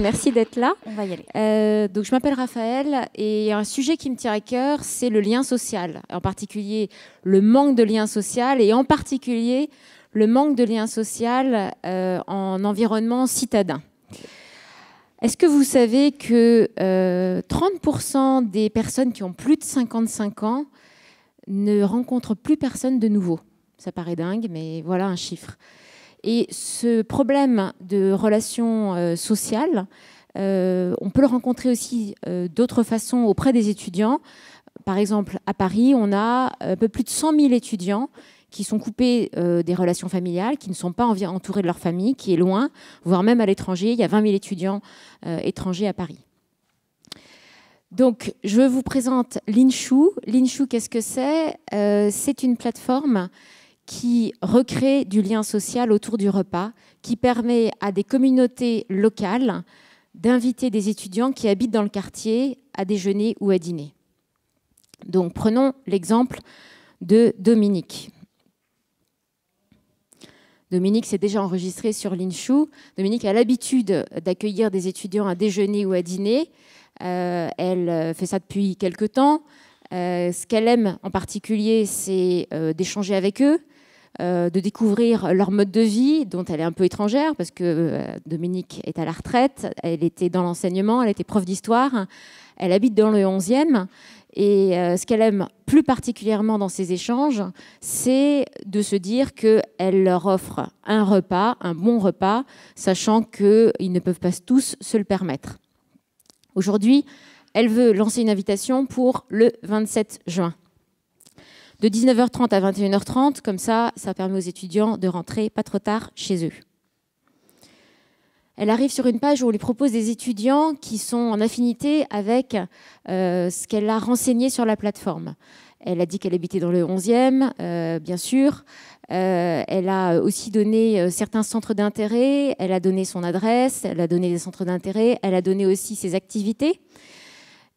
merci d'être là. On va y aller. Donc, je m'appelle Raphaël et un sujet qui me tient à cœur, c'est le lien social. En particulier, le manque de lien social et en particulier, le manque de lien social en environnement citadin. Est-ce que vous savez que 30% des personnes qui ont plus de 55 ans ne rencontrent plus personne de nouveau? Ça paraît dingue, mais voilà un chiffre. Et ce problème de relations sociales, on peut le rencontrer aussi d'autres façons auprès des étudiants. Par exemple, à Paris, on a un peu plus de 100 000 étudiants qui sont coupés des relations familiales, qui ne sont pas entourés de leur famille, qui est loin, voire même à l'étranger. Il y a 20 000 étudiants étrangers à Paris. Donc, je vous présente Linshu. Linshu, qu'est-ce que c'est? C'est une plateforme qui recrée du lien social autour du repas, qui permet à des communautés locales d'inviter des étudiants qui habitent dans le quartier à déjeuner ou à dîner. Donc, prenons l'exemple de Dominique. Dominique s'est déjà enregistrée sur Linshu. Dominique a l'habitude d'accueillir des étudiants à déjeuner ou à dîner. Elle fait ça depuis quelque temps. Ce qu'elle aime en particulier, c'est d'échanger avec eux, de découvrir leur mode de vie, dont elle est un peu étrangère, parce que Dominique est à la retraite, elle était dans l'enseignement, elle était prof d'histoire, elle habite dans le 11e, et ce qu'elle aime plus particulièrement dans ces échanges, c'est de se dire qu'elle leur offre un repas, un bon repas, sachant qu'ils ne peuvent pas tous se le permettre. Aujourd'hui, elle veut lancer une invitation pour le 27 juin. De 19h30 à 21h30, comme ça permet aux étudiants de rentrer pas trop tard chez eux. Elle arrive sur une page où on lui propose des étudiants qui sont en affinité avec ce qu'elle a renseigné sur la plateforme. Elle a dit qu'elle habitait dans le 11e, bien sûr. Elle a aussi donné certains centres d'intérêt. Elle a donné son adresse, elle a donné des centres d'intérêt, elle a donné aussi ses activités.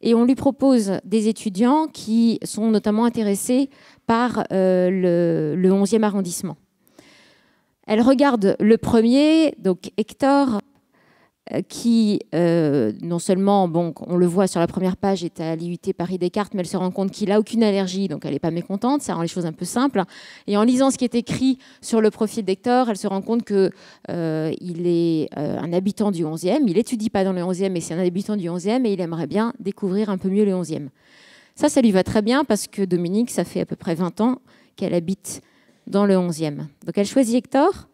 Et on lui propose des étudiants qui sont notamment intéressés par le 11e arrondissement. Elle regarde le premier, donc Hector, qui non seulement, bon, on le voit sur la première page, est à l'IUT Paris-Descartes, mais elle se rend compte qu'il n'a aucune allergie, donc elle n'est pas mécontente, ça rend les choses un peu simples. Et en lisant ce qui est écrit sur le profil d'Hector, elle se rend compte qu'il est un habitant du 11e, il n'étudie pas dans le 11e, mais c'est un habitant du 11e, et il aimerait bien découvrir un peu mieux le 11e. Ça lui va très bien, parce que Dominique, ça fait à peu près 20 ans qu'elle habite dans le 11e. Donc elle choisit Hector.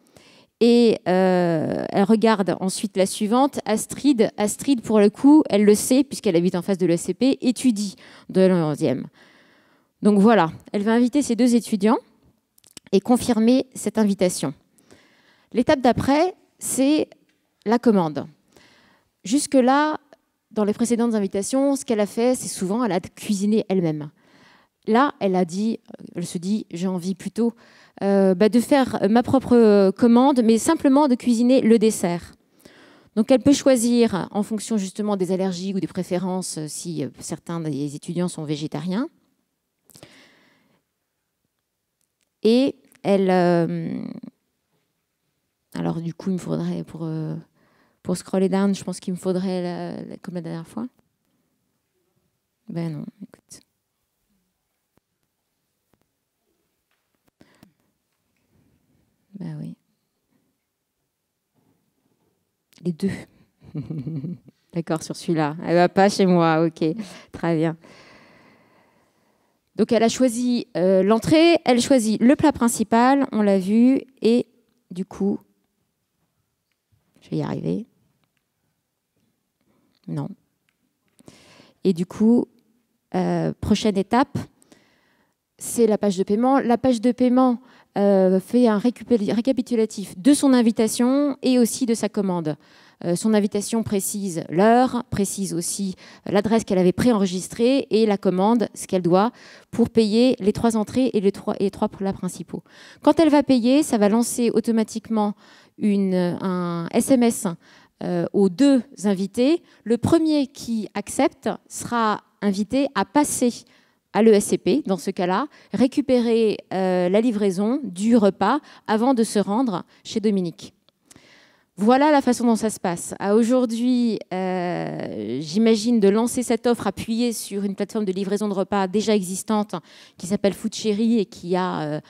Et elle regarde ensuite la suivante, Astrid. Astrid, pour le coup, elle le sait, puisqu'elle habite en face de l'ESCP, étudie de le 11e. Donc voilà, elle va inviter ces deux étudiants et confirmer cette invitation. L'étape d'après, c'est la commande. Jusque-là, dans les précédentes invitations, ce qu'elle a fait, c'est souvent, elle a cuisiné elle-même. Là, elle se dit, j'ai envie plutôt de faire ma propre commande, mais simplement de cuisiner le dessert. Donc elle peut choisir en fonction justement des allergies ou des préférences si certains des étudiants sont végétariens. Et elle... alors du coup, il me faudrait, pour scroller down, je pense qu'il me faudrait, comme la dernière fois. Ben non, écoute. Ben oui. Les deux. D'accord, sur celui-là. Elle va pas chez moi, ok. Très bien. Donc elle a choisi l'entrée, elle choisit le plat principal, on l'a vu, et du coup, je vais y arriver. Non. Et du coup, prochaine étape, c'est la page de paiement. La page de paiement fait un récapitulatif de son invitation et aussi de sa commande. Son invitation précise l'heure, précise aussi l'adresse qu'elle avait préenregistrée et la commande, ce qu'elle doit pour payer les 3 entrées et les 3 plats principaux. Quand elle va payer, ça va lancer automatiquement un SMS aux deux invités. Le premier qui accepte sera invité à passer à l'ESCP, dans ce cas-là, récupérer la livraison du repas avant de se rendre chez Dominique. Voilà la façon dont ça se passe. Aujourd'hui, j'imagine de lancer cette offre appuyée sur une plateforme de livraison de repas déjà existante qui s'appelle Food Cherry et qui a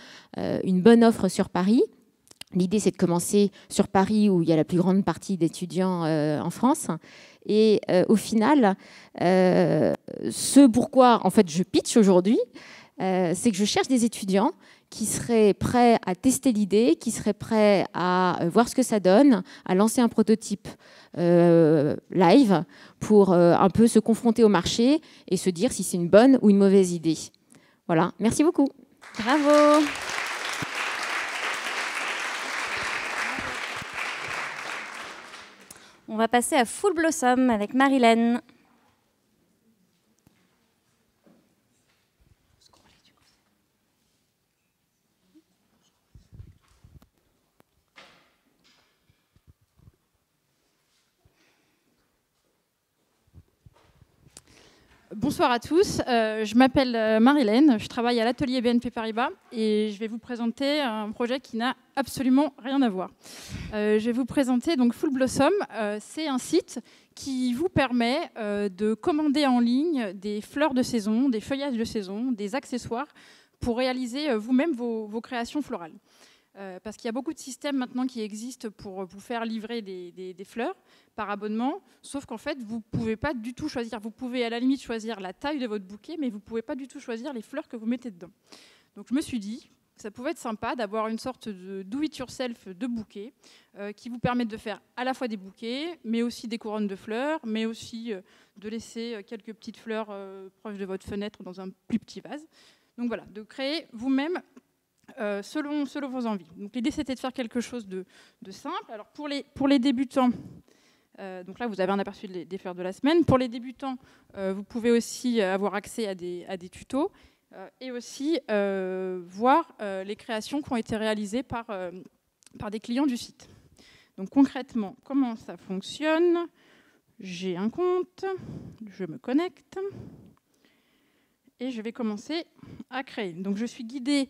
une bonne offre sur Paris. L'idée, c'est de commencer sur Paris où il y a la plus grande partie d'étudiants en France. Et au final, ce pourquoi en fait, je pitch aujourd'hui, c'est que je cherche des étudiants qui seraient prêts à tester l'idée, qui seraient prêts à voir ce que ça donne, à lancer un prototype live pour un peu se confronter au marché et se dire si c'est une bonne ou une mauvaise idée. Voilà, merci beaucoup. Bravo. On va passer à Full Blossom avec Marilène. Bonsoir à tous, je m'appelle Marilène, je travaille à l'atelier BNP Paribas et je vais vous présenter un projet qui n'a absolument rien à voir. Je vais vous présenter donc Full Blossom, c'est un site qui vous permet de commander en ligne des fleurs de saison, des feuillages de saison, des accessoires pour réaliser vous-même vos créations florales. Parce qu'il y a beaucoup de systèmes maintenant qui existent pour vous faire livrer des fleurs par abonnement, sauf qu'en fait, vous ne pouvez pas du tout choisir. Vous pouvez à la limite choisir la taille de votre bouquet, mais vous ne pouvez pas du tout choisir les fleurs que vous mettez dedans. Donc je me suis dit que ça pouvait être sympa d'avoir une sorte de do-it-yourself de bouquet qui vous permette de faire à la fois des bouquets, mais aussi des couronnes de fleurs, mais aussi de laisser quelques petites fleurs proches de votre fenêtre dans un plus petit vase. Donc voilà, de créer vous-même selon vos envies. Donc l'idée, c'était de faire quelque chose de simple. Alors pour les débutants, donc là vous avez un aperçu des fleurs de la semaine. Pour les débutants, vous pouvez aussi avoir accès à des tutos et aussi voir les créations qui ont été réalisées par des clients du site. Donc concrètement, comment ça fonctionne? J'ai un compte, je me connecte et je vais commencer à créer. Donc je suis guidée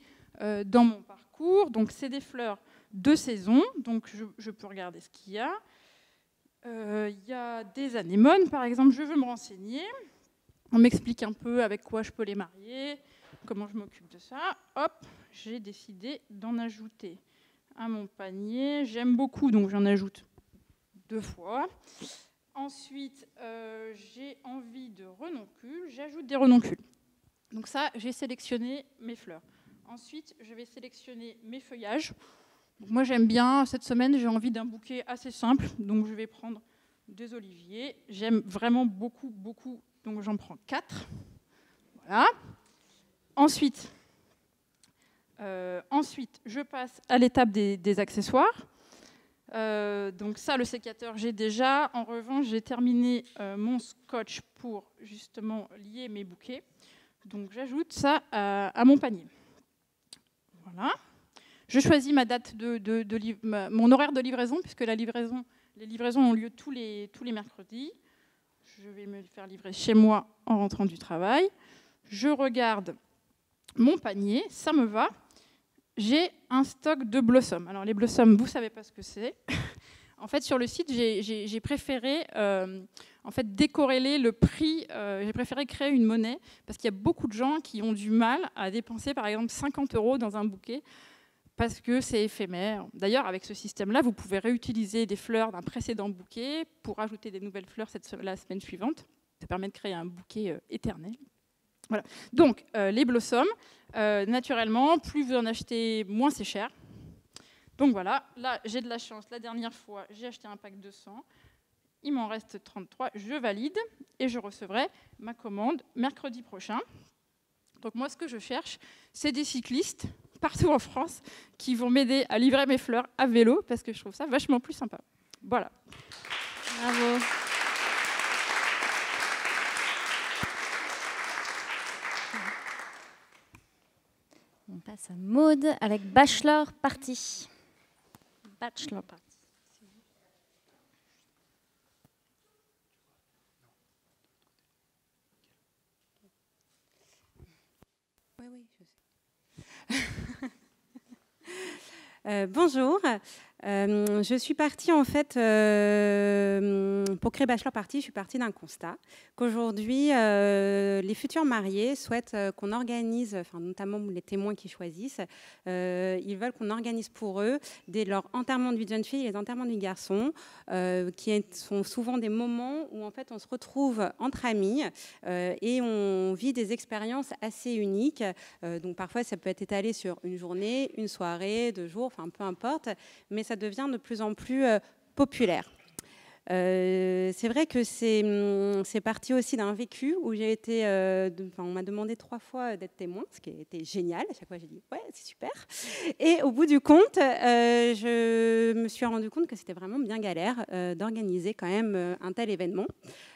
dans mon parcours. Donc c'est des fleurs de saison, donc je peux regarder ce qu'il y a. Il y a des anémones, par exemple, je veux me renseigner. On m'explique un peu avec quoi je peux les marier, comment je m'occupe de ça. Hop, j'ai décidé d'en ajouter à mon panier. J'aime beaucoup, donc j'en ajoute 2 fois. Ensuite, j'ai envie de renoncules, j'ajoute des renoncules. Donc ça, j'ai sélectionné mes fleurs. Ensuite, je vais sélectionner mes feuillages. Donc moi, j'aime bien, cette semaine, j'ai envie d'un bouquet assez simple. Donc, je vais prendre des oliviers. J'aime vraiment beaucoup, beaucoup. Donc, j'en prends 4. Voilà. Ensuite, je passe à l'étape des accessoires. Donc ça, le sécateur, j'ai déjà. En revanche, j'ai terminé mon scotch pour justement lier mes bouquets. Donc, j'ajoute ça à mon panier. Voilà. Je choisis ma date mon horaire de livraison, puisque les livraisons ont lieu tous les mercredis. Je vais me le faire livrer chez moi en rentrant du travail. Je regarde mon panier, ça me va. J'ai un stock de blossoms. Alors les blossoms, vous ne savez pas ce que c'est. En fait, sur le site, j'ai préféré décorréler le prix. J'ai préféré créer une monnaie parce qu'il y a beaucoup de gens qui ont du mal à dépenser, par exemple, 50 € dans un bouquet parce que c'est éphémère. D'ailleurs, avec ce système-là, vous pouvez réutiliser des fleurs d'un précédent bouquet pour ajouter des nouvelles fleurs la semaine suivante. Ça permet de créer un bouquet éternel. Voilà. Donc, les blossoms, naturellement, plus vous en achetez, moins c'est cher. Donc voilà, là, j'ai de la chance. La dernière fois, j'ai acheté un pack de 100. Il m'en reste 33. Je valide et je recevrai ma commande mercredi prochain. Donc moi, ce que je cherche, c'est des cyclistes partout en France qui vont m'aider à livrer mes fleurs à vélo parce que je trouve ça vachement plus sympa. Voilà. Bravo. On passe à Maude avec Bachelor Party. Bachelor Party. Oui, je sais. Bonjour, Je suis partie en fait, pour créer Bachelor Party, je suis partie d'un constat qu'aujourd'hui, les futurs mariés souhaitent qu'on organise, enfin, notamment les témoins qui choisissent, ils veulent qu'on organise pour eux dès leur enterrement de vie de jeune fille et les enterrements de vie de garçon, sont souvent des moments où en fait on se retrouve entre amis et on vit des expériences assez uniques. Donc parfois ça peut être étalé sur une journée, une soirée, 2 jours, enfin peu importe, mais ça devient de plus en plus populaire. C'est vrai que c'est parti aussi d'un vécu où j'ai été, on m'a demandé 3 fois d'être témoin, ce qui était génial. À chaque fois, j'ai dit ouais, c'est super. Et au bout du compte, je me suis rendu compte que c'était vraiment bien galère d'organiser quand même un tel événement.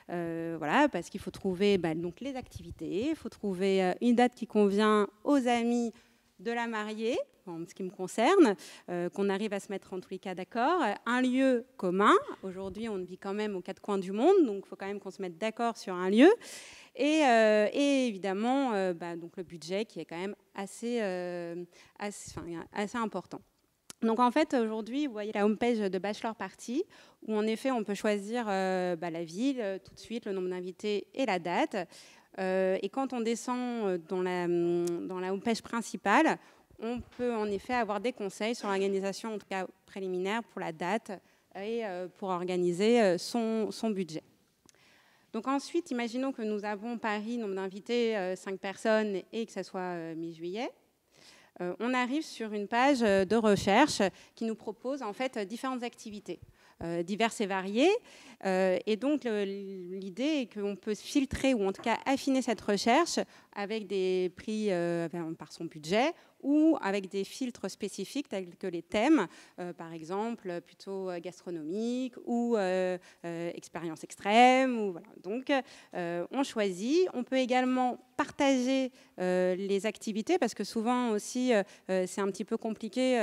Voilà, parce qu'il faut trouver donc les activités, il faut trouver une date qui convient aux amis de la mariée, en ce qui me concerne, qu'on arrive à se mettre en tous les cas d'accord, un lieu commun. Aujourd'hui, on vit quand même aux 4 coins du monde, donc il faut quand même qu'on se mette d'accord sur un lieu. Et évidemment, donc le budget qui est quand même assez important. Donc en fait, aujourd'hui, vous voyez la homepage de Bachelor Party, où en effet, on peut choisir la ville, tout de suite, le nombre d'invités et la date. Et quand on descend dans la homepage principale, on peut en effet avoir des conseils sur l'organisation, en tout cas préliminaire, pour la date et pour organiser son budget. Donc ensuite, imaginons que nous avons Paris, nombre d'invités, 5 personnes, et que ça soit mi-juillet. On arrive sur une page de recherche qui nous propose en fait différentes activités. Diverses et variées. Et donc, l'idée est qu'on peut filtrer ou en tout cas affiner cette recherche avec des prix par son budget ou avec des filtres spécifiques tels que les thèmes, par exemple, plutôt gastronomique ou expérience extrême. Ou, voilà. Donc, on choisit. On peut également partager les activités parce que souvent aussi, c'est un petit peu compliqué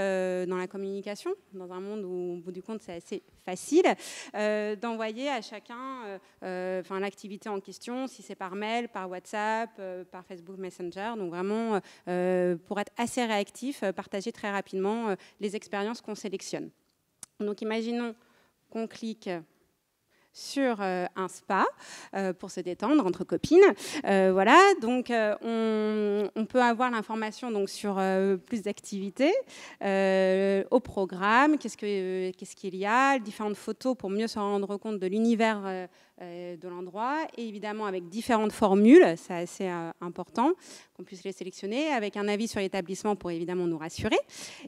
dans la communication, dans un monde où, au bout du compte, c'est assez facile d'envoyer à chacun l'activité en question, si c'est par mail, par WhatsApp, par Facebook Messenger. Donc vraiment, pour être assez réactif, partager très rapidement les expériences qu'on sélectionne. Donc imaginons qu'on clique sur un spa pour se détendre entre copines. Voilà, donc on peut avoir l'information donc sur plus d'activités, au programme, qu'est-ce qu'il y a, différentes photos pour mieux se rendre compte de l'univers de l'endroit, et évidemment avec différentes formules, c'est assez important qu'on puisse les sélectionner, avec un avis sur l'établissement pour évidemment nous rassurer,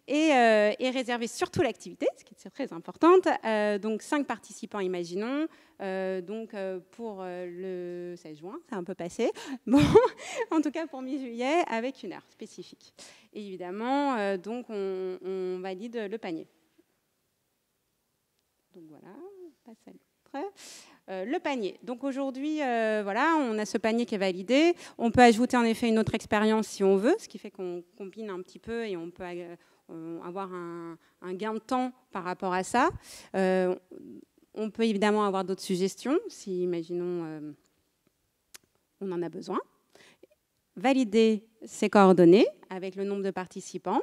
et réserver surtout l'activité, ce qui est très importante. Donc 5 participants, imaginons, pour le 16 juin, c'est un peu passé, bon, en tout cas pour mi-juillet, avec une heure spécifique. Et évidemment, donc on valide le panier. Donc voilà, on passe à l'autre. Le panier. Donc aujourd'hui, voilà, on a ce panier qui est validé. On peut ajouter en effet une autre expérience si on veut, ce qui fait qu'on combine un petit peu et on peut avoir un gain de temps par rapport à ça. On peut évidemment avoir d'autres suggestions si, imaginons, on en a besoin. Valider ses coordonnées avec le nombre de participants.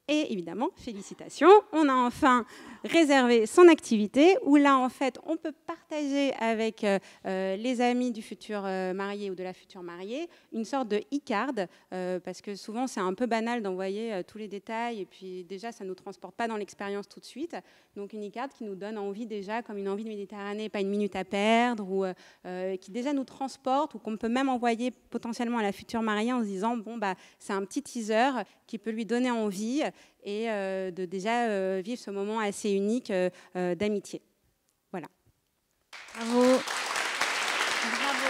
Et évidemment, félicitations, on a enfin réservé son activité où là, en fait, on peut partager avec les amis du futur marié ou de la future mariée une sorte de e-card, parce que souvent, c'est un peu banal d'envoyer tous les détails et puis déjà, ça ne nous transporte pas dans l'expérience tout de suite. Donc, une e-card qui nous donne envie déjà, comme une envie de Méditerranée, pas une minute à perdre, ou qui déjà nous transporte, ou qu'on peut même envoyer potentiellement à la future mariée en se disant, bon, c'est un petit teaser qui peut lui donner envie et de déjà vivre ce moment assez unique d'amitié. Voilà. Bravo. Bravo.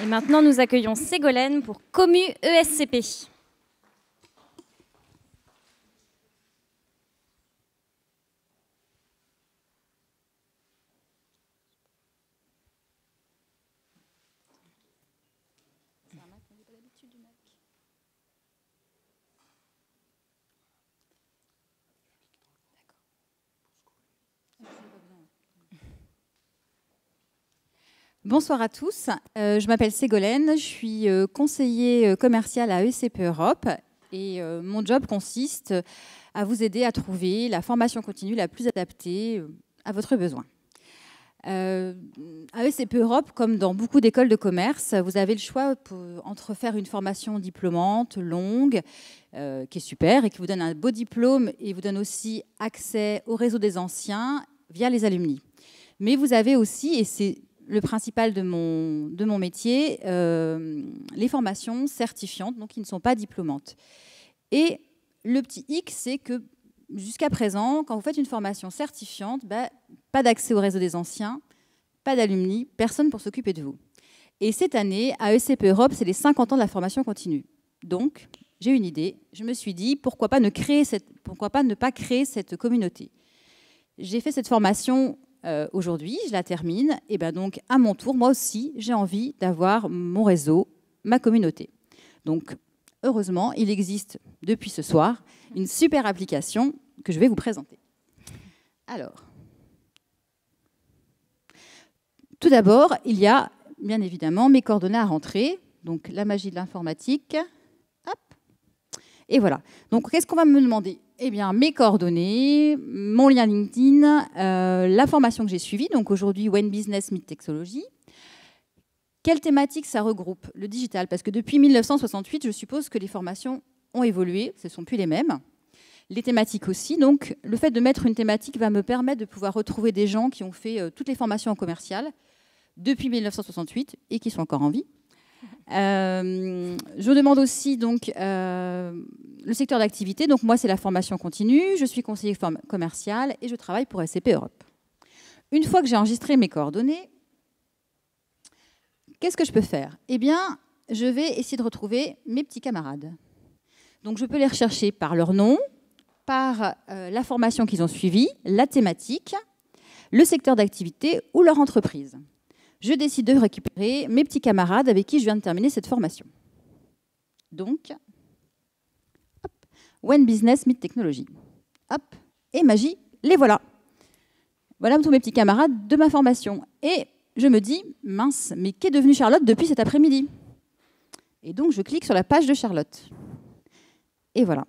Et maintenant, nous accueillons Ségolène pour Commu ESCP. Bonsoir à tous, je m'appelle Ségolène, je suis conseiller commercial à ECP Europe et mon job consiste à vous aider à trouver la formation continue la plus adaptée à votre besoin. À ECP Europe, comme dans beaucoup d'écoles de commerce, vous avez le choix entre faire une formation diplômante, longue, qui est super et qui vous donne un beau diplôme et vous donne aussi accès au réseau des anciens via les alumni. Mais vous avez aussi, et c'est le principal de mon métier, les formations certifiantes, donc qui ne sont pas diplômantes. Et le petit hic, c'est que jusqu'à présent, quand vous faites une formation certifiante, pas d'accès au réseau des anciens, pas d'alumni, personne pour s'occuper de vous. Et cette année, à ECP Europe, c'est les 50 ans de la formation continue. Donc, j'ai une idée. Je me suis dit, pourquoi pas ne pas créer cette communauté. J'ai fait cette formation aujourd'hui, je la termine. Et donc, à mon tour, moi aussi, j'ai envie d'avoir mon réseau, ma communauté. Donc, heureusement, il existe depuis ce soir une super application que je vais vous présenter. Alors, tout d'abord, il y a bien évidemment mes coordonnées à rentrer. Donc, la magie de l'informatique. Hop. Et voilà. Donc, qu'est-ce qu'on va me demander? Eh bien, mes coordonnées, mon lien LinkedIn, la formation que j'ai suivie. Donc, aujourd'hui, When Business Meet Technology. Quelle thématique ça regroupe? Le digital, parce que depuis 1968, je suppose que les formations ont évolué, ce ne sont plus les mêmes. Les thématiques aussi, donc le fait de mettre une thématique va me permettre de pouvoir retrouver des gens qui ont fait toutes les formations en commercial depuis 1968 et qui sont encore en vie. Je demande aussi donc, le secteur d'activité, donc moi c'est la formation continue, je suis conseiller commercial et je travaille pour ECP Europe. Une fois que j'ai enregistré mes coordonnées, qu'est-ce que je peux faire? Eh bien, je vais essayer de retrouver mes petits camarades. Donc, je peux les rechercher par leur nom, par la formation qu'ils ont suivie, la thématique, le secteur d'activité ou leur entreprise. Je décide de récupérer mes petits camarades avec qui je viens de terminer cette formation. Donc, hop, When Business Meet Technology. Hop, et magie, les voilà. Voilà tous mes petits camarades de ma formation. Et je me dis, mince, mais qu'est devenue Charlotte depuis cet après-midi? Et donc, je clique sur la page de Charlotte. Et voilà.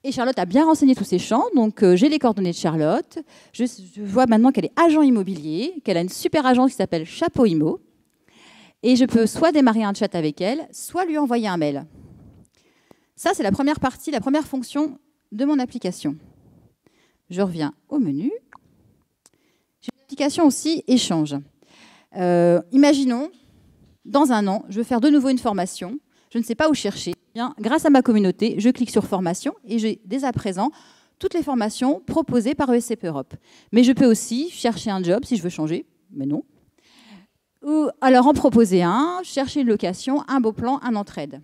Et Charlotte a bien renseigné tous ses champs, donc j'ai les coordonnées de Charlotte. Je vois maintenant qu'elle est agent immobilier, qu'elle a une super agence qui s'appelle Chapeau Immo. Et je peux soit démarrer un chat avec elle, soit lui envoyer un mail. Ça, c'est la première partie, la première fonction de mon application. Je reviens au menu. J'ai une application aussi échange. Imaginons, dans un an, je veux faire de nouveau une formation. Je ne sais pas où chercher. Bien, grâce à ma communauté, je clique sur formation et j'ai dès à présent toutes les formations proposées par ECP Europe. Mais je peux aussi chercher un job si je veux changer, mais non. Ou alors en proposer un, chercher une location, un beau plan, un entraide.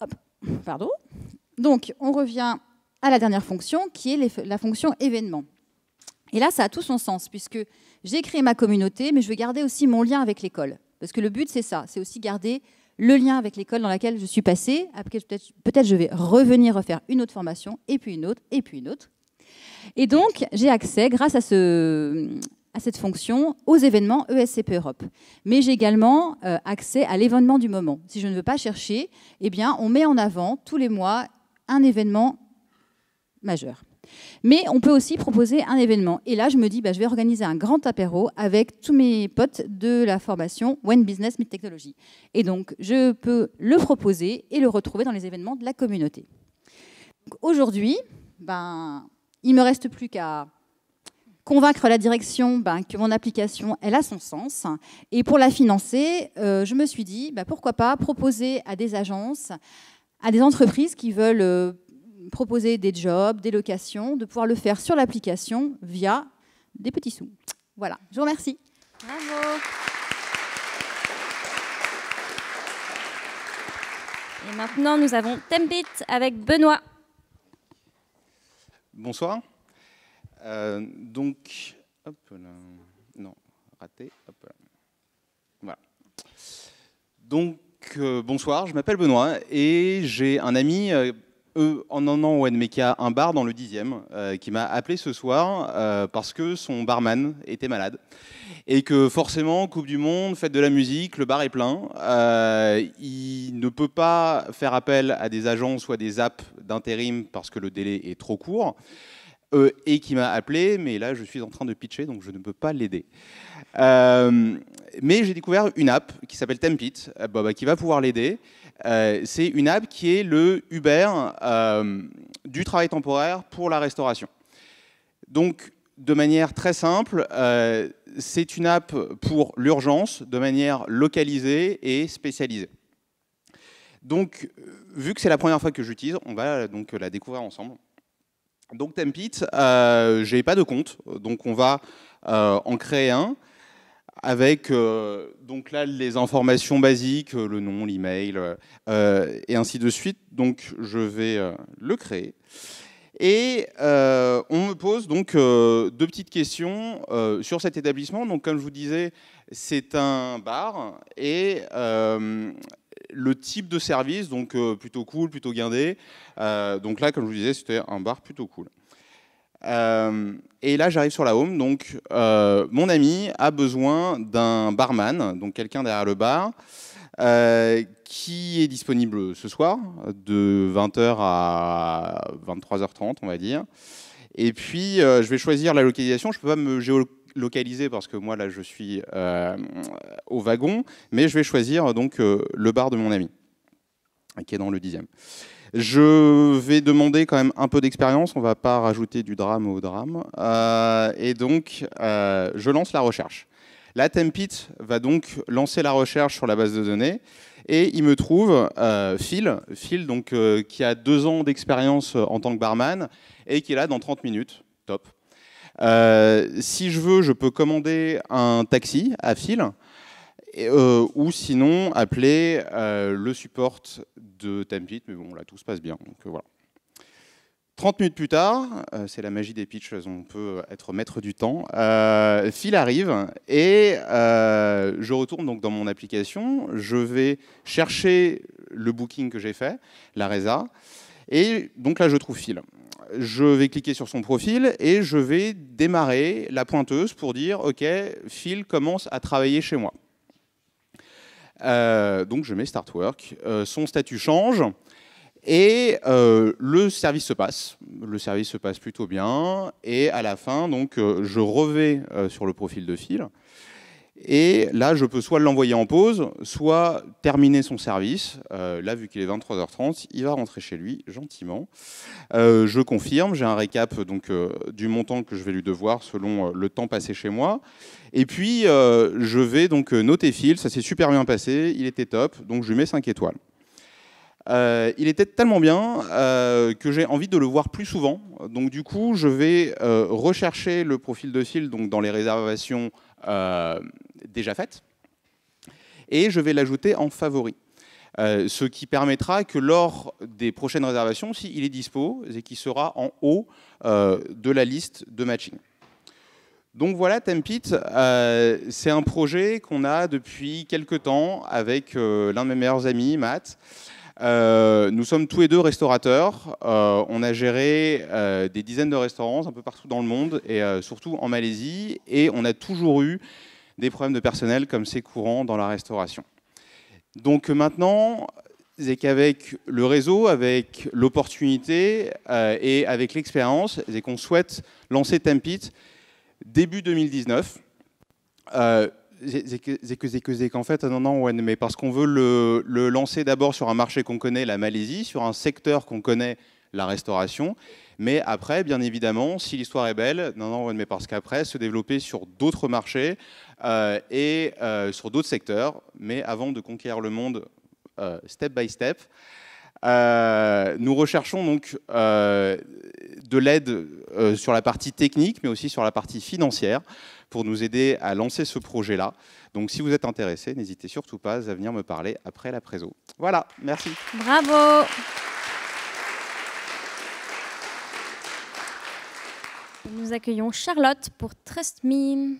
Hop, pardon. Donc, on revient à la dernière fonction qui est la fonction événement. Et là, ça a tout son sens puisque j'ai créé ma communauté, mais je veux garder aussi mon lien avec l'école. Parce que le but, c'est ça, c'est aussi garder le lien avec l'école dans laquelle je suis passée. Après, peut-être je vais revenir refaire une autre formation, et puis une autre, et puis une autre. Et donc, j'ai accès, grâce à cette fonction, aux événements ESCP Europe. Mais j'ai également accès à l'événement du moment. Si je ne veux pas chercher, eh bien, on met en avant tous les mois un événement majeur. Mais on peut aussi proposer un événement. Et là, je me dis, je vais organiser un grand apéro avec tous mes potes de la formation When Business Meet Technology. Et donc, je peux le proposer et le retrouver dans les événements de la communauté. Aujourd'hui, il ne me reste plus qu'à convaincre la direction que mon application, elle a son sens. Et pour la financer, je me suis dit, pourquoi pas proposer à des agences, à des entreprises qui veulent proposer des jobs, des locations, de pouvoir le faire sur l'application via des petits sous. Voilà, je vous remercie. Bravo. Et maintenant, nous avons Tempit avec Benoît. Bonsoir. Donc, hop là. Non, raté. Hop là. Voilà. Donc, bonsoir, je m'appelle Benoît et j'ai un ami ouais, mais qui a un bar dans le 10e, qui m'a appelé ce soir parce que son barman était malade. Et que forcément, Coupe du Monde, fête de la musique, le bar est plein. Il ne peut pas faire appel à des agences ou à des apps d'intérim parce que le délai est trop court. Et qui m'a appelé, mais là je suis en train de pitcher, donc je ne peux pas l'aider. Mais j'ai découvert une app qui s'appelle Tempit, qui va pouvoir l'aider. C'est une app qui est le Uber du travail temporaire pour la restauration. Donc, de manière très simple, c'est une app pour l'urgence, de manière localisée et spécialisée. Donc, vu que c'est la première fois que j'utilise, on va donc la découvrir ensemble. Donc Tempit, je n'ai pas de compte, donc on va en créer un avec donc là les informations basiques, le nom, l'email et ainsi de suite. Donc je vais le créer. Et on me pose donc deux petites questions sur cet établissement. Donc comme je vous disais, c'est un bar et le type de service, donc plutôt cool, plutôt guindé. Donc là, comme je vous disais, c'était un bar plutôt cool. Et là, j'arrive sur la home. Donc, mon ami a besoin d'un barman, donc quelqu'un derrière le bar, qui est disponible ce soir, de 20h à 23h30, on va dire. Et puis, je vais choisir la localisation. Je ne peux pas me géolocaliser parce que moi, là, je suis au wagon, mais je vais choisir donc le bar de mon ami, qui est dans le 10e. Je vais demander quand même un peu d'expérience, on ne va pas rajouter du drame au drame. Et donc, je lance la recherche. Là, Tempit va donc lancer la recherche sur la base de données et il me trouve Phil donc, qui a 2 ans d'expérience en tant que barman et qui est là dans 30 minutes. Top. Si je veux, je peux commander un taxi à Phil. Ou sinon appeler le support de Tempit, mais bon là tout se passe bien, donc voilà. 30 minutes plus tard, c'est la magie des pitches, on peut être maître du temps, Phil arrive et je retourne donc dans mon application, je vais chercher le booking que j'ai fait, la résa, et donc là je trouve Phil. Je vais cliquer sur son profil et je vais démarrer la pointeuse pour dire ok, Phil commence à travailler chez moi. Donc je mets Start Work, son statut change et le service se passe. Le service se passe plutôt bien et à la fin, donc, je revais sur le profil de Phil et là je peux soit l'envoyer en pause, soit terminer son service. Là vu qu'il est 23h30, il va rentrer chez lui gentiment. Je confirme, j'ai un récap donc, du montant que je vais lui devoir selon le temps passé chez moi. Et puis, je vais donc noter Phil, ça s'est super bien passé, il était top, donc je lui mets 5 étoiles. Il était tellement bien que j'ai envie de le voir plus souvent. Donc du coup, je vais rechercher le profil de Phil donc, dans les réservations déjà faites. Et je vais l'ajouter en favori. Ce qui permettra que lors des prochaines réservations, s'il est dispo, et qu'il sera en haut de la liste de matching. Donc voilà, Tempit, c'est un projet qu'on a depuis quelques temps avec l'un de mes meilleurs amis, Matt. Nous sommes tous les deux restaurateurs. On a géré des dizaines de restaurants un peu partout dans le monde et surtout en Malaisie. Et on a toujours eu des problèmes de personnel comme c'est courant dans la restauration. Donc maintenant, c'est qu'avec le réseau, avec l'opportunité et avec l'expérience, c'est qu'on souhaite lancer Tempit début 2019. C'est qu'en fait, non, ouais, mais parce qu'on veut le lancer d'abord sur un marché qu'on connaît, la Malaisie, sur un secteur qu'on connaît, la restauration. Mais après, bien évidemment, si l'histoire est belle, non, mais parce qu'après, se développer sur d'autres marchés et sur d'autres secteurs. Mais avant de conquérir le monde step by step, nous recherchons donc de l'aide sur la partie technique, mais aussi sur la partie financière, pour nous aider à lancer ce projet-là. Donc si vous êtes intéressé, n'hésitez surtout pas à venir me parler après la préso. Voilà, merci. Bravo. Nous accueillons Charlotte pour Trust Me.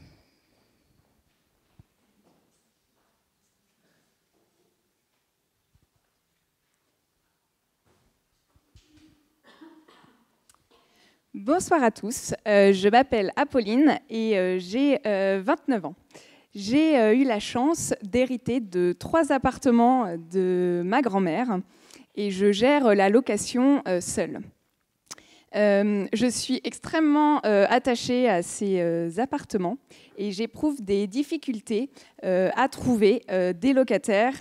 Bonsoir à tous, je m'appelle Apolline et j'ai 29 ans. J'ai eu la chance d'hériter de 3 appartements de ma grand-mère et je gère la location seule. Je suis extrêmement attachée à ces appartements et j'éprouve des difficultés à trouver des locataires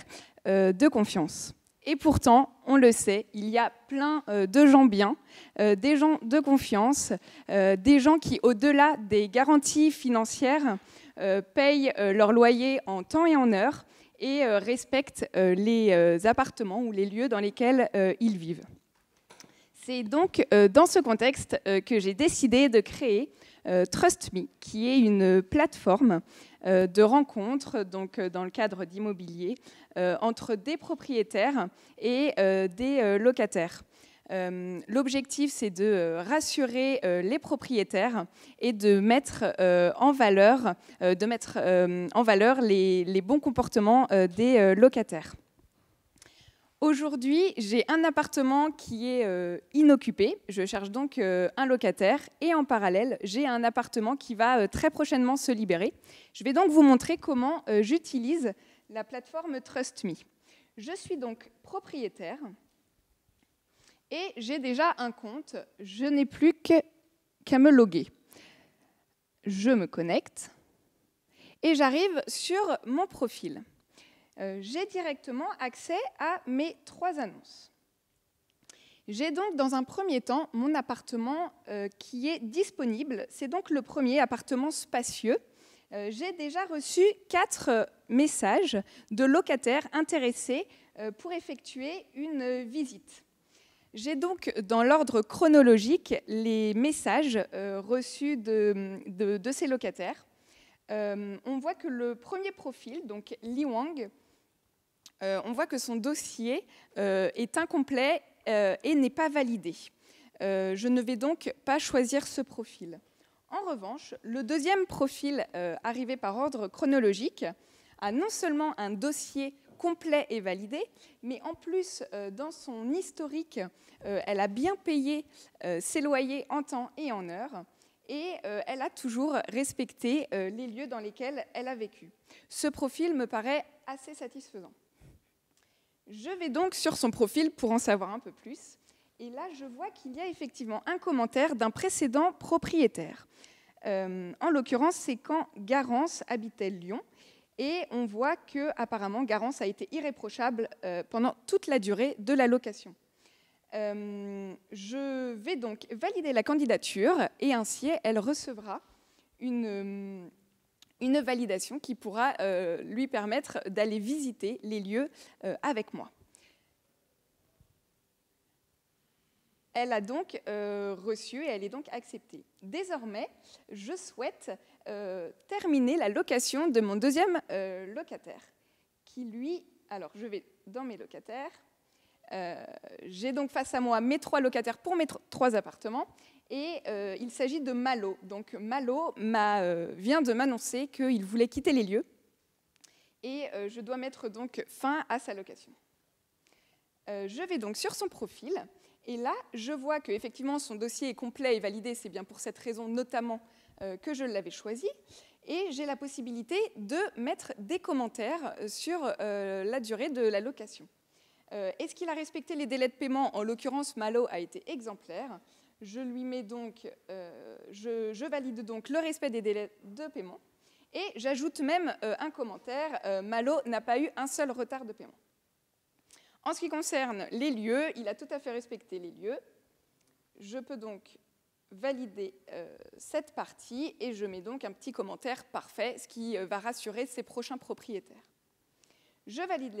de confiance. Et pourtant, on le sait, il y a plein de gens bien, des gens de confiance, des gens qui, au-delà des garanties financières, payent leur loyer en temps et en heure et respectent les appartements ou les lieux dans lesquels ils vivent. C'est donc dans ce contexte que j'ai décidé de créer Trust Me, qui est une plateforme de rencontres donc, dans le cadre d'immobilier entre des propriétaires et des locataires. L'objectif, c'est de rassurer les propriétaires et de mettre en valeur, les bons comportements des locataires. Aujourd'hui, j'ai un appartement qui est inoccupé. Je cherche donc un locataire. Et en parallèle, j'ai un appartement qui va très prochainement se libérer. Je vais donc vous montrer comment j'utilise la plateforme Trust Me. Je suis donc propriétaire et j'ai déjà un compte. Je n'ai plus qu'à me loguer. Je me connecte et j'arrive sur mon profil. J'ai directement accès à mes 3 annonces. J'ai donc dans un premier temps mon appartement qui est disponible. C'est donc le premier appartement spacieux. J'ai déjà reçu 4 messages de locataires intéressés pour effectuer une visite. J'ai donc dans l'ordre chronologique les messages reçus de ces locataires. On voit que le premier profil, donc Li Wang, on voit que son dossier est incomplet et n'est pas validé. Je ne vais donc pas choisir ce profil. En revanche, le deuxième profil arrivé par ordre chronologique a non seulement un dossier complet et validé, mais en plus, dans son historique, elle a bien payé ses loyers en temps et en heure. Et elle a toujours respecté les lieux dans lesquels elle a vécu. Ce profil me paraît assez satisfaisant. Je vais donc sur son profil pour en savoir un peu plus. Et là, je vois qu'il y a effectivement un commentaire d'un précédent propriétaire. En l'occurrence, c'est quand Garance habitait Lyon. Et on voit qu'apparemment, Garance a été irréprochable pendant toute la durée de la location. Je vais donc valider la candidature et ainsi elle recevra une validation qui pourra lui permettre d'aller visiter les lieux avec moi. Elle a donc reçu et elle est donc acceptée. Désormais, je souhaite terminer la location de mon deuxième locataire qui lui... Alors, je vais dans mes locataires. J'ai donc face à moi mes 3 locataires pour mes 3 appartements et il s'agit de Malo. Donc Malo vient de m'annoncer qu'il voulait quitter les lieux et je dois mettre donc fin à sa location. Je vais donc sur son profil et là je vois qu'effectivement son dossier est complet et validé. C'est bien pour cette raison notamment que je l'avais choisi. Et j'ai la possibilité de mettre des commentaires sur la durée de la location. Est-ce qu'il a respecté les délais de paiement? En l'occurrence, Malo a été exemplaire. Je lui mets donc, je valide donc le respect des délais de paiement et j'ajoute même un commentaire. Malo n'a pas eu un seul retard de paiement. En ce qui concerne les lieux, il a tout à fait respecté les lieux. Je peux donc valider cette partie et je mets donc un petit commentaire parfait, ce qui va rassurer ses prochains propriétaires. Je valide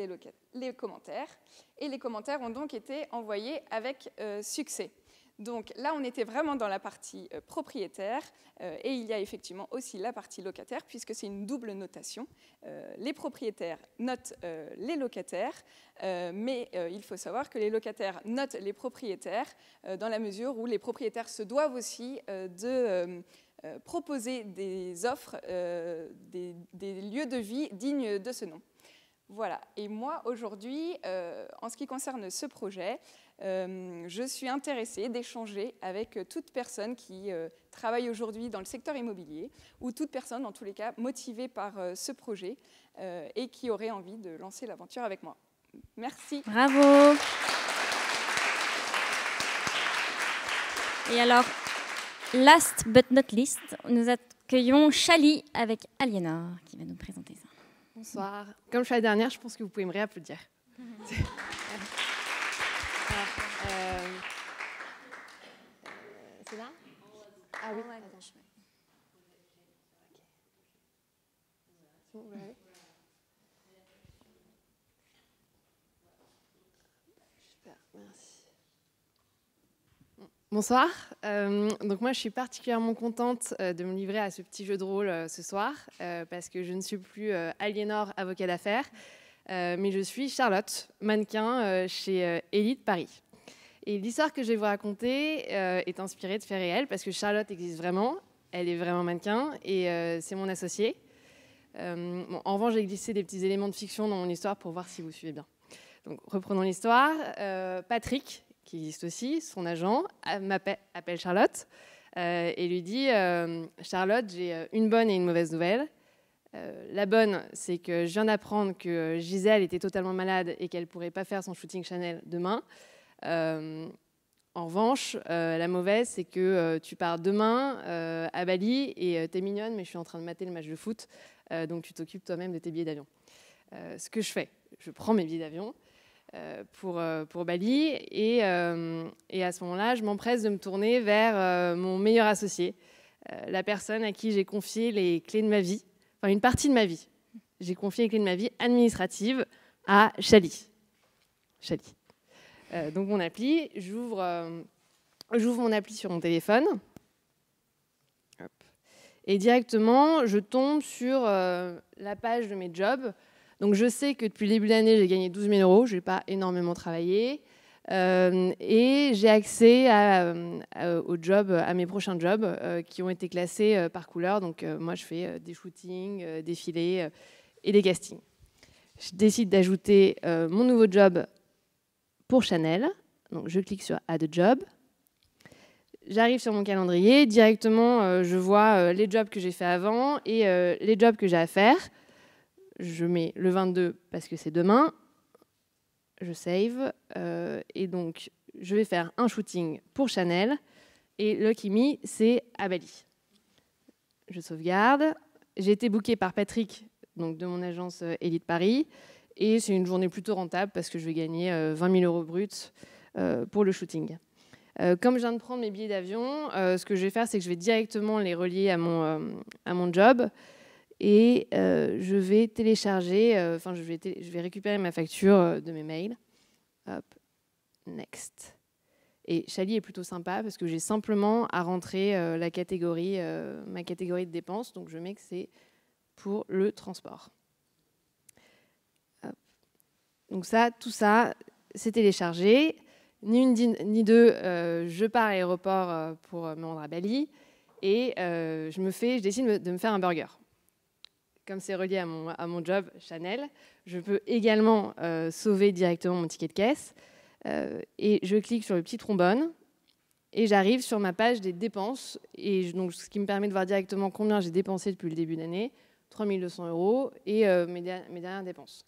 les commentaires et les commentaires ont donc été envoyés avec succès. Donc là, on était vraiment dans la partie propriétaire et il y a effectivement aussi la partie locataire puisque c'est une double notation. Les propriétaires notent les locataires, mais il faut savoir que les locataires notent les propriétaires dans la mesure où les propriétaires se doivent aussi de proposer des offres, des lieux de vie dignes de ce nom. Voilà, et moi aujourd'hui, en ce qui concerne ce projet, je suis intéressée d'échanger avec toute personne qui travaille aujourd'hui dans le secteur immobilier ou toute personne, dans tous les cas, motivée par ce projet et qui aurait envie de lancer l'aventure avec moi. Merci. Bravo. Et alors, last but not least, nous accueillons Chali avec Aliénor qui va nous présenter ça. Bonsoir. Comme je suis la dernière, je pense que vous pouvez me réapplaudir. C'est là? Ah oui. Bon, vous l'avez? Super, merci. Bonsoir. Donc moi, je suis particulièrement contente de me livrer à ce petit jeu de rôle ce soir parce que je ne suis plus Aliénor, avocat d'affaires, mais je suis Charlotte, mannequin chez Elite Paris. Et l'histoire que je vais vous raconter est inspirée de faits réels parce que Charlotte existe vraiment, elle est vraiment mannequin et c'est mon associée. Bon, en revanche, j'ai glissé des petits éléments de fiction dans mon histoire pour voir si vous suivez bien. Donc reprenons l'histoire. Patrick, qui existe aussi, son agent, appelle Charlotte et lui dit « Charlotte, j'ai une bonne et une mauvaise nouvelle. La bonne, c'est que je viens d'apprendre que Gisèle était totalement malade et qu'elle ne pourrait pas faire son shooting Chanel demain. En revanche, la mauvaise, c'est que tu pars demain à Bali et t'es mignonne, mais je suis en train de mater le match de foot, donc tu t'occupes toi-même de tes billets d'avion. » Ce que je fais, je prends mes billets d'avion pour Bali et à ce moment-là, je m'empresse de me tourner vers mon meilleur associé, la personne à qui j'ai confié les clés de ma vie, enfin une partie de ma vie. J'ai confié les clés de ma vie administrative à Chali. Donc mon appli, j'ouvre mon appli sur mon téléphone. Hop. Et directement, je tombe sur la page de mes jobs. Donc je sais que depuis le début de l'année, j'ai gagné 12 000 €, je n'ai pas énormément travaillé. Et j'ai accès aux jobs, à mes prochains jobs qui ont été classés par couleur. Donc moi, je fais des shootings, des filets et des castings. Je décide d'ajouter mon nouveau job pour Chanel. Donc je clique sur Add a Job. J'arrive sur mon calendrier. Directement, je vois les jobs que j'ai fait avant et les jobs que j'ai à faire. Je mets le 22 parce que c'est demain. Je save. Et donc, je vais faire un shooting pour Chanel. Et Lucky Me, c'est à Bali. Je sauvegarde. J'ai été bookée par Patrick, donc de mon agence Elite Paris. Et c'est une journée plutôt rentable parce que je vais gagner 20 000 € bruts pour le shooting. Comme je viens de prendre mes billets d'avion, ce que je vais faire, c'est que je vais directement les relier à mon job. Et je vais télécharger, je vais récupérer ma facture de mes mails. Hop, next. Et Chali est plutôt sympa parce que j'ai simplement à rentrer ma catégorie de dépenses. Donc je mets que c'est pour le transport. Hop. Donc tout ça, c'est téléchargé. Ni une ni deux, je pars à l'aéroport pour me rendre à Bali et je décide de me faire un burger. Comme c'est relié à mon job Chanel, je peux également sauver directement mon ticket de caisse. Et je clique sur le petit trombone et j'arrive sur ma page des dépenses. Et donc, ce qui me permet de voir directement combien j'ai dépensé depuis le début d'année, 3 200 € et mes dernières dépenses.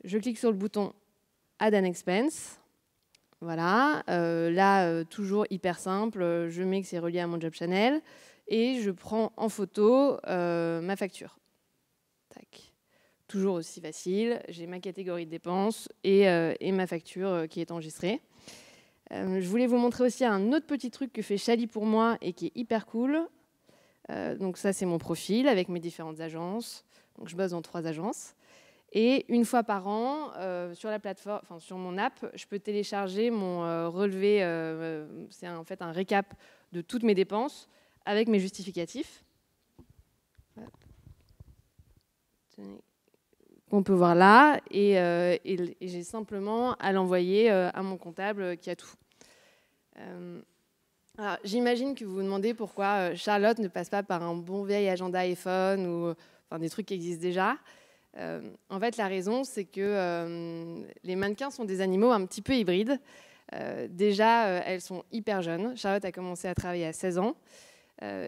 Je clique sur le bouton Add an expense. Voilà. Là, toujours hyper simple. Je mets que c'est relié à mon job Chanel et je prends en photo ma facture. Tac. Toujours aussi facile, j'ai ma catégorie de dépenses et ma facture qui est enregistrée. Je voulais vous montrer aussi un autre petit truc que fait Chali pour moi et qui est hyper cool. Donc ça, c'est mon profil avec mes différentes agences. Donc je bosse dans 3 agences. Et une fois par an, sur la plateforme, enfin sur mon app, je peux télécharger mon relevé. C'est en fait un récap de toutes mes dépenses avec mes justificatifs. On peut voir là, et j'ai simplement à l'envoyer à mon comptable qui a tout. Alors, j'imagine que vous vous demandez pourquoi Charlotte ne passe pas par un bon vieil agenda iPhone ou enfin, des trucs qui existent déjà. En fait, la raison, c'est que les mannequins sont des animaux un petit peu hybrides. Déjà, elles sont hyper jeunes. Charlotte a commencé à travailler à 16 ans.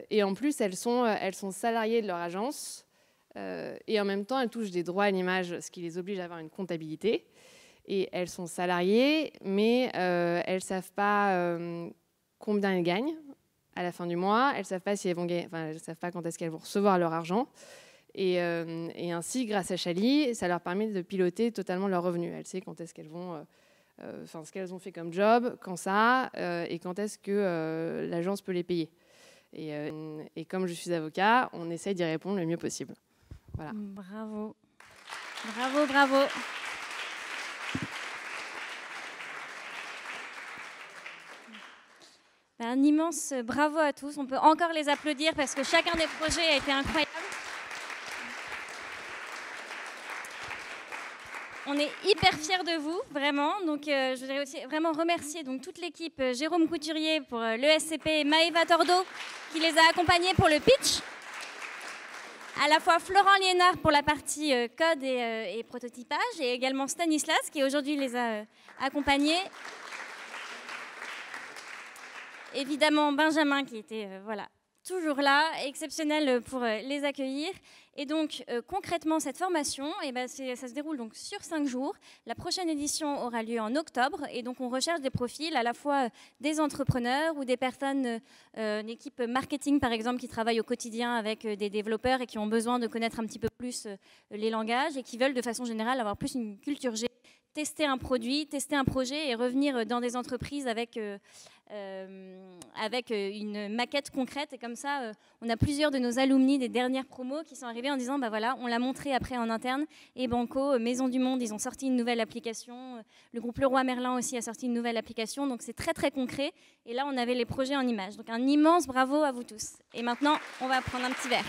Et en plus, elles sont salariées de leur agence. Et en même temps, elles touchent des droits à l'image, ce qui les oblige à avoir une comptabilité. Et elles sont salariées, mais elles ne savent pas combien elles gagnent à la fin du mois. Elles ne savent pas si elles vont gagner, elles savent pas quand est-ce qu'elles vont recevoir leur argent. Et ainsi, grâce à Chali, ça leur permet de piloter totalement leurs revenus. Elles savent quand est-ce qu'elles vont, ce qu'elles ont fait comme job, quand ça, et quand est-ce que l'agence peut les payer. Et comme je suis avocat, on essaye d'y répondre le mieux possible. Voilà. Bravo. Bravo, bravo. Un immense bravo à tous. On peut encore les applaudir parce que chacun des projets a été incroyable. On est hyper fiers de vous, vraiment. Donc, je voudrais aussi vraiment remercier donc, toute l'équipe, Jérôme Couturier pour l'ESCP et Maëva Tordo qui les a accompagnés pour le pitch. À la fois Florent Liénard pour la partie code et prototypage et également Stanislas qui aujourd'hui les a accompagnés. Évidemment Benjamin qui était toujours là, exceptionnel pour les accueillir. Et donc concrètement cette formation, ça se déroule donc sur 5 jours. La prochaine édition aura lieu en octobre et donc on recherche des profils à la fois des entrepreneurs ou des personnes, d'équipe marketing par exemple qui travaillent au quotidien avec des développeurs et qui ont besoin de connaître un petit peu plus les langages et qui veulent de façon générale avoir plus une culture G. Tester un produit, tester un projet et revenir dans des entreprises avec une maquette concrète. Et comme ça, on a plusieurs de nos alumni des dernières promos qui sont arrivés en disant, on l'a montré après en interne. Et Banco, Maison du Monde, ils ont sorti une nouvelle application. Le groupe Leroy Merlin aussi a sorti une nouvelle application. Donc c'est très, très concret. Et là, on avait les projets en images. Donc un immense bravo à vous tous. Et maintenant, on va prendre un petit verre.